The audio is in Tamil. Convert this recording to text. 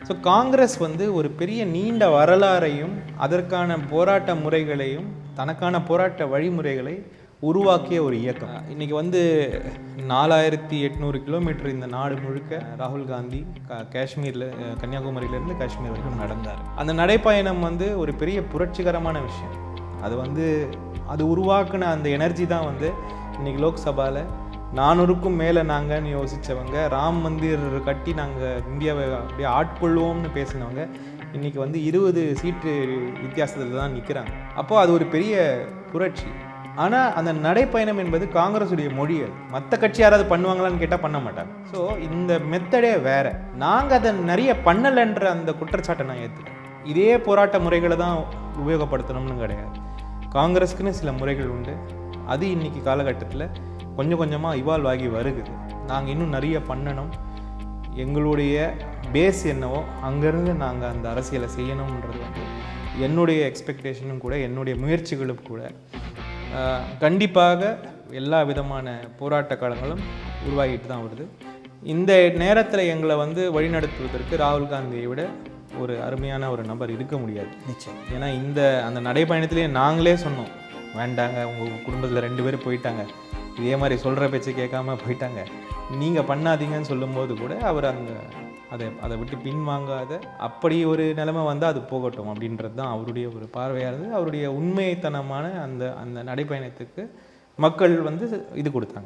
ஸோ காங்கிரஸ் வந்து ஒரு பெரிய நீண்ட வரலாறையும் அதற்கான போராட்ட முறைகளையும் தனக்கான போராட்ட வழிமுறைகளை உருவாக்கிய ஒரு இயக்கம். இன்றைக்கி வந்து 4800 கிலோமீட்டர் இந்த நாடு முழுக்க ராகுல் காந்தி காஷ்மீரில் கன்னியாகுமரியிலேருந்து காஷ்மீர் வரைக்கும் நடந்தார். அந்த நடைப்பயணம் வந்து ஒரு பெரிய புரட்சிகரமான விஷயம். அது உருவாக்குன அந்த எனர்ஜி தான் வந்து இன்றைக்கி லோக்சபாவில் 400க்கும் மேலே நாங்கன்னு யோசித்தவங்க, ராம் மந்திர் கட்டி நாங்கள் இந்தியாவை அப்படியே ஆட்கொள்வோம்னு பேசினவங்க இன்றைக்கி வந்து 20 சீட்டு வித்தியாசத்தில் தான் நிற்கிறாங்க. அப்போது அது ஒரு பெரிய புரட்சி. ஆனால் அந்த நடைப்பயணம் என்பது காங்கிரஸுடைய மொழி. அது மற்ற கட்சி யாராவது பண்ணுவாங்களான்னு கேட்டால் பண்ண மாட்டாங்க. ஸோ இந்த மெத்தடே வேறு. நாங்கள் அதை நிறைய பண்ணலைன்ற அந்த குற்றச்சாட்டை நான் ஏற்றுக்கிறேன். இதே போராட்ட முறைகளை தான் உபயோகப்படுத்தணும்னு கிடையாது. காங்கிரஸுக்குன்னு சில முறைகள் உண்டு. அது இன்றைக்கி காலகட்டத்தில் கொஞ்சம் கொஞ்சமாக இவால்வ் ஆகி வருகுது. நாங்கள் இன்னும் நிறைய பண்ணணும். எங்களுடைய பேஸ் என்னவோ அங்கேருந்து நாங்கள் அந்த அரசியலை செய்யணுன்றது வந்து என்னுடைய எக்ஸ்பெக்டேஷனும் கூட, என்னுடைய முயற்சிகளும் கூட. கண்டிப்பாக எல்லா விதமான போராட்ட காலங்களும் உருவாகிட்டு தான் வருது. இந்த நேரத்தில் எங்களை வந்து வழிநடத்துவதற்கு ராகுல் காந்தியை விட ஒரு அருமையான ஒரு நபர் இருக்க முடியாது. நிச்சயம். ஏன்னா அந்த நடைப்பயணத்திலேயே நாங்களே சொன்னோம், வேண்டாங்க, உங்கள் குடும்பத்தில் 2 பேர் போயிட்டாங்க, இதே மாதிரி சொல்கிற பேச்சு கேட்காம போயிட்டாங்க, நீங்கள் பண்ணாதீங்கன்னு சொல்லும்போது கூட அவர் அதை விட்டு பின்வாங்காத, அப்படி ஒரு நிலைமை வந்தால் அது போகட்டும் அப்படின்றது தான் அவருடைய ஒரு பார்வையானது. அவருடைய உண்மைத்தனமான அந்த நடைப்பயணத்துக்கு மக்கள் வந்து இது கொடுத்தாங்க.